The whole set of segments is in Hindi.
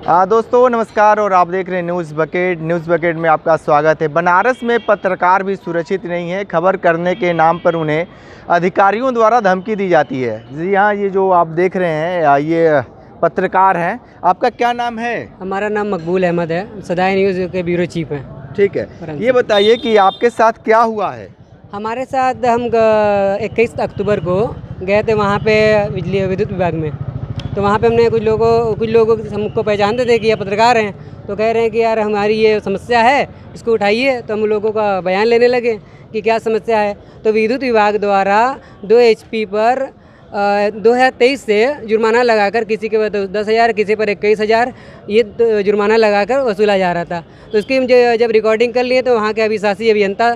दोस्तों नमस्कार और आप देख रहे हैं न्यूज़ बकेट में आपका स्वागत है। बनारस में पत्रकार भी सुरक्षित नहीं है। खबर करने के नाम पर उन्हें अधिकारियों द्वारा धमकी दी जाती है। जी हाँ, ये जो आप देख रहे हैं ये पत्रकार हैं। आपका क्या नाम है? हमारा नाम मकबूल अहमद है, सदाई न्यूज़ के ब्यूरो चीफ हैं। ठीक है, ये बताइए कि आपके साथ क्या हुआ है? हमारे साथ हम 21 अक्टूबर को गए थे वहाँ पे बिजली विद्युत विभाग में। तो वहाँ पे हमने कुछ लोगों हमको पहचानते थे कि ये पत्रकार हैं, तो कह रहे हैं कि यार हमारी ये समस्या है, इसको उठाइए। तो हम लोगों का बयान लेने लगे कि क्या समस्या है। तो विद्युत विभाग द्वारा 2 HP पर 2023 से जुर्माना लगाकर किसी के 10,000 किसी पर 21,000 ये जुर्माना लगाकर वसूला जा रहा था। तो उसकी मुझे जब रिकॉर्डिंग कर लिए तो वहाँ के अभिशासी अभियंता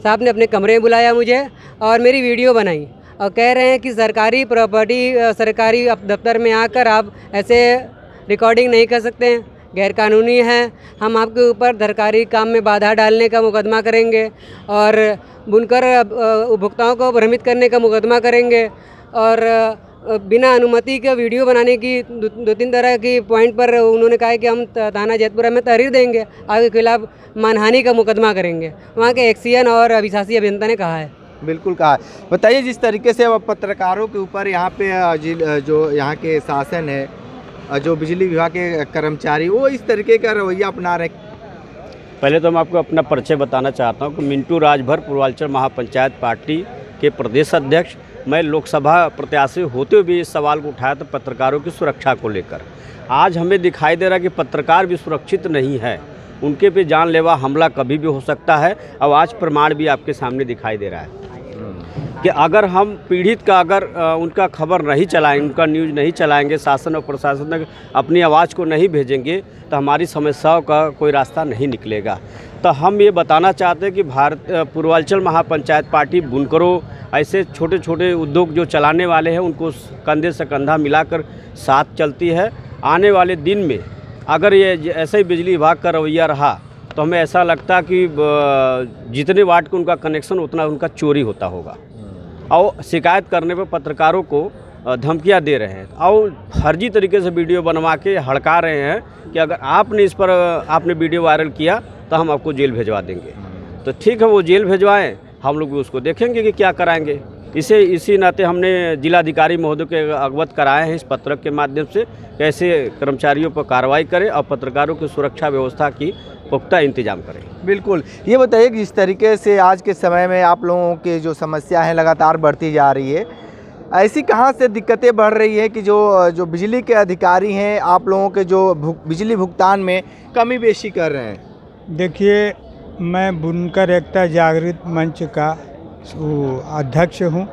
साहब ने अपने कमरे में बुलाया मुझे और मेरी वीडियो बनाई और कह रहे हैं कि सरकारी प्रॉपर्टी सरकारी दफ्तर में आकर आप ऐसे रिकॉर्डिंग नहीं कर सकते हैं, गैरकानूनी है। हम आपके ऊपर सरकारी काम में बाधा डालने का मुकदमा करेंगे और बुनकर उपभोक्ताओं को भ्रमित करने का मुकदमा करेंगे और बिना अनुमति के वीडियो बनाने की दो तीन तरह की पॉइंट पर उन्होंने कहा है कि हम थाना जैतपुरा में तहरीर देंगे, आपके खिलाफ मानहानि का मुकदमा करेंगे। वहाँ के एक्सीएन और अभिशासी अभियंता ने कहा है। बिल्कुल कहा। बताइए, जिस तरीके से पत्रकारों के ऊपर यहाँ पे जो यहाँ के शासन है, जो बिजली विभाग के कर्मचारी, वो इस तरीके का रवैया अपना रहे। पहले तो मैं आपको अपना परिचय बताना चाहता हूँ कि मिंटू राजभर पूर्वांचल महापंचायत पार्टी के प्रदेश अध्यक्ष। मैं लोकसभा प्रत्याशी होते हुए भी इस सवाल को उठाया था पत्रकारों की सुरक्षा को लेकर। आज हमें दिखाई दे रहा है कि पत्रकार भी सुरक्षित नहीं है, उनके पे जानलेवा हमला कभी भी हो सकता है। और आज प्रमाण भी आपके सामने दिखाई दे रहा है कि अगर हम पीड़ित का उनका खबर नहीं चलाएंगे, उनका न्यूज़ नहीं चलाएंगे, शासन और प्रशासन अपनी आवाज़ को नहीं भेजेंगे तो हमारी समस्याओं का कोई रास्ता नहीं निकलेगा। तो हम ये बताना चाहते हैं कि पूर्वांचल महापंचायत पार्टी बुनकरों, ऐसे छोटे छोटे उद्योग जो चलाने वाले हैं, उनको कंधे से कंधा मिलाकर साथ चलती है। आने वाले दिन में अगर ये ऐसे ही बिजली विभाग का रवैया रहा तो हमें ऐसा लगता कि जितने वाट का उनका कनेक्शन उतना उनका चोरी होता होगा। और शिकायत करने पर पत्रकारों को धमकियां दे रहे हैं और फर्जी तरीके से वीडियो बनवा के हड़का रहे हैं कि अगर आपने इस पर आपने वीडियो वायरल किया तो हम आपको जेल भिजवा देंगे। तो ठीक है, वो जेल भिजवाएं, हम लोग भी उसको देखेंगे कि क्या कराएंगे। इसी नाते हमने जिलाधिकारी महोदय के अवगत कराए हैं इस पत्रक के माध्यम से कैसे कर्मचारियों पर कार्रवाई करें और पत्रकारों की सुरक्षा व्यवस्था की पुख्ता इंतजाम करें। बिल्कुल। ये बताइए कि जिस तरीके से आज के समय में आप लोगों की जो समस्या है लगातार बढ़ती जा रही है, ऐसी कहाँ से दिक्कतें बढ़ रही है कि जो बिजली के अधिकारी हैं आप लोगों के जो बिजली भुगतान में कमी बेशी कर रहे हैं? देखिए, मैं बुनकर एकता जागृत मंच का अध्यक्ष हूँ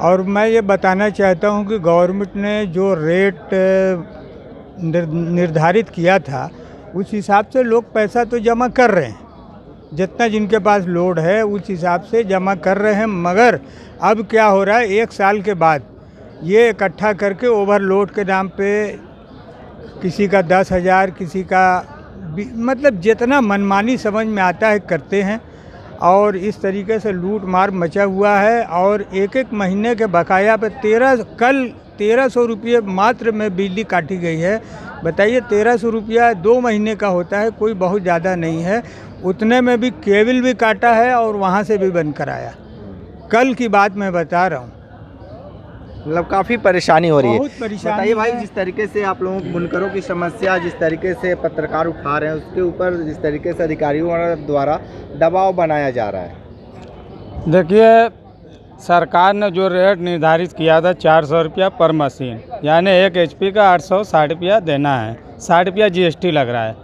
और मैं ये बताना चाहता हूँ कि गवर्नमेंट ने जो रेट निर्धारित किया था उस हिसाब से लोग पैसा तो जमा कर रहे हैं, जितना जिनके पास लोड है उस हिसाब से जमा कर रहे हैं। मगर अब क्या हो रहा है, 1 साल के बाद ये इकट्ठा करके ओवरलोड के नाम पे किसी का 10,000 किसी का मतलब जितना मनमानी समझ में आता है करते हैं और इस तरीके से लूट मार मचा हुआ है। और एक महीने के बकाया पे कल 1300 रुपये मात्र में बिजली काटी गई है। बताइए, 1300 रुपया 2 महीने का होता है, कोई बहुत ज़्यादा नहीं है। उतने में भी केबल भी काटा है और वहाँ से भी बंद कराया। कल की बात मैं बता रहा हूँ, मतलब काफ़ी परेशानी हो रही है। बहुत परेशानी। बताइए भाई, जिस तरीके से आप लोगों बुनकरों की समस्या जिस तरीके से पत्रकार उठा रहे हैं, उसके ऊपर जिस तरीके से अधिकारियों द्वारा दबाव बनाया जा रहा है। देखिए, सरकार ने जो रेट निर्धारित किया था 400 रुपया पर मशीन, यानी 1 HP का 860 रुपया देना है। 60 रुपया GST लग रहा है।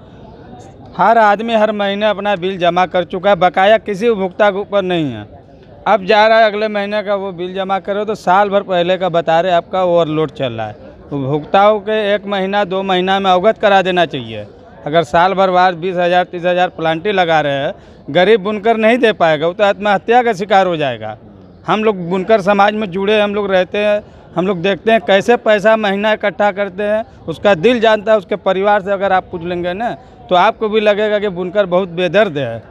हर आदमी हर महीने अपना बिल जमा कर चुका है, बकाया किसी उपभोक्ता के ऊपर नहीं है। अब जा रहा है अगले महीने का वो बिल जमा करो तो साल भर पहले का बता रहे आपका ओवरलोड चल रहा है। उपभोक्ताओं के 1 महीना 2 महीना में अवगत करा देना चाहिए। अगर साल भर बाद 20,000 30,000 प्लांटी लगा रहे हैं, गरीब बुनकर नहीं दे पाएगा, वो तो आत्महत्या का शिकार हो जाएगा। हम लोग बुनकर समाज में जुड़े हम लोग रहते हैं, हम लोग देखते हैं कैसे पैसा महीना इकट्ठा करते हैं, उसका दिल जानता है। उसके परिवार से अगर आप पूछ लेंगे ना तो आपको भी लगेगा कि बुनकर बहुत बेदर्द है।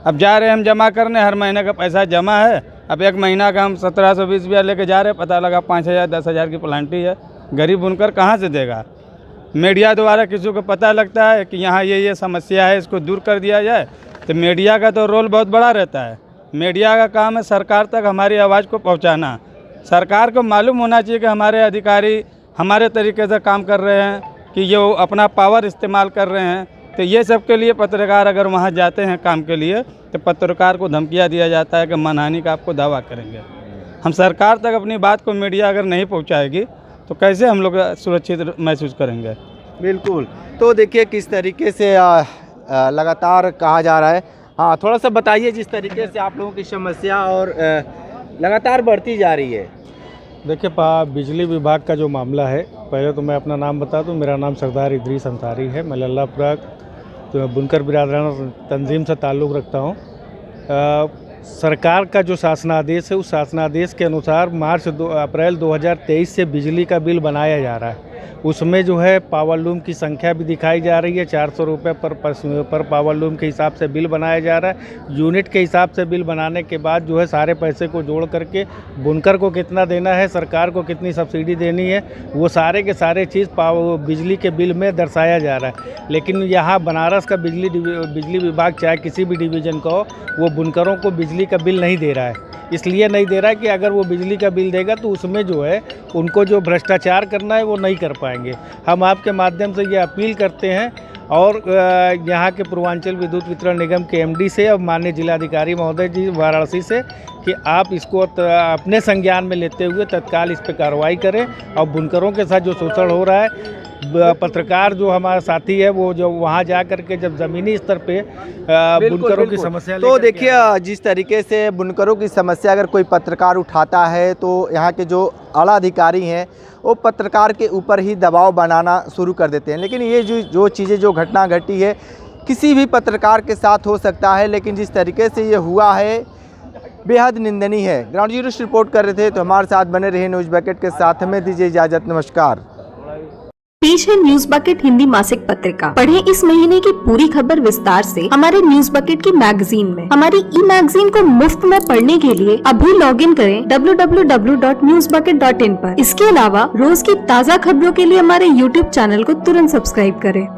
अब जा रहे हैं हम जमा करने, हर महीने का पैसा जमा है। अब 1 महीना का हम 1720 रुपया लेके जा रहे हैं, पता लगा 5,000 10,000 की प्लांटी है। गरीब बुनकर कहाँ से देगा? मीडिया द्वारा किसी को पता लगता है कि यहाँ ये समस्या है, इसको दूर कर दिया जाए, तो मीडिया का तो रोल बहुत बड़ा रहता है। मीडिया का काम है सरकार तक हमारी आवाज़ को पहुँचाना। सरकार को मालूम होना चाहिए कि हमारे अधिकारी हमारे तरीके से काम कर रहे हैं, कि ये अपना पावर इस्तेमाल कर रहे हैं। तो ये सब के लिए पत्रकार अगर वहाँ जाते हैं काम के लिए, तो पत्रकार को धमकियाँ दिया जाता है कि मानहानि का आपको दावा करेंगे। हम सरकार तक अपनी बात को मीडिया अगर नहीं पहुँचाएगी तो कैसे हम लोग सुरक्षित महसूस करेंगे। बिल्कुल। तो देखिए किस तरीके से लगातार कहा जा रहा है। हाँ, थोड़ा सा बताइए जिस तरीके से आप लोगों की समस्या और लगातार बढ़ती जा रही है। देखिए बिजली विभाग का जो मामला है, पहले तो मैं अपना नाम बता दूं। मेरा नाम सरदार इदरीस अंसारी है। मैं लल्लापुरा तो बुनकर बिरादरान तंजीम से ताल्लुक़ रखता हूं। सरकार का जो शासनादेश है, उस शासनादेश के अनुसार अप्रैल 2023 से बिजली का बिल बनाया जा रहा है। उसमें जो है पावर लूम की संख्या भी दिखाई जा रही है। 400 रुपये पर पावर लूम के हिसाब से बिल बनाया जा रहा है। यूनिट के हिसाब से बिल बनाने के बाद जो है सारे पैसे को जोड़ करके बुनकर को कितना देना है, सरकार को कितनी सब्सिडी देनी है, वो सारे के सारे चीज़ बिजली के बिल में दर्शाया जा रहा है। लेकिन यहाँ बनारस का बिजली विभाग चाहे किसी भी डिवीज़न का हो, वो बुनकरों को बिजली का बिल नहीं दे रहा है। इसलिए नहीं दे रहा है कि अगर वो बिजली का बिल देगा तो उसमें जो है उनको जो भ्रष्टाचार करना है वो नहीं कर पाएंगे। हम आपके माध्यम से ये अपील करते हैं और यहाँ के पूर्वांचल विद्युत वितरण निगम के एमडी से और माननीय जिलाधिकारी महोदय जी वाराणसी से कि आप इसको अपने संज्ञान में लेते हुए तत्काल इस पर कार्रवाई करें और बुनकरों के साथ जो शोषण हो रहा है, पत्रकार जो हमारा साथी है वो जो वहाँ जा कर के जब ज़मीनी स्तर पे बुनकरों की समस्या तो देखिए जिस तरीके से बुनकरों की समस्या अगर कोई पत्रकार उठाता है तो यहाँ के जो आला अधिकारी हैं वो पत्रकार के ऊपर ही दबाव बनाना शुरू कर देते हैं। लेकिन ये जो चीज़ें जो घटना घटी है किसी भी पत्रकार के साथ हो सकता है, लेकिन जिस तरीके से ये हुआ है बेहद निंदनीय है। ग्राउंड जीरो से रिपोर्ट कर रहे थे, तो हमारे साथ बने रहे न्यूज़ बकेट के साथ। हमें दीजिए इजाज़त, नमस्कार। पेश है न्यूज बकेट हिंदी मासिक पत्रिका। पढ़ें इस महीने की पूरी खबर विस्तार से हमारे न्यूज बकेट की मैगजीन में। हमारी ई मैगजीन को मुफ्त में पढ़ने के लिए अभी लॉगिन करें www.newsbucket.in पर। इसके अलावा रोज की ताज़ा खबरों के लिए हमारे YouTube चैनल को तुरंत सब्सक्राइब करें।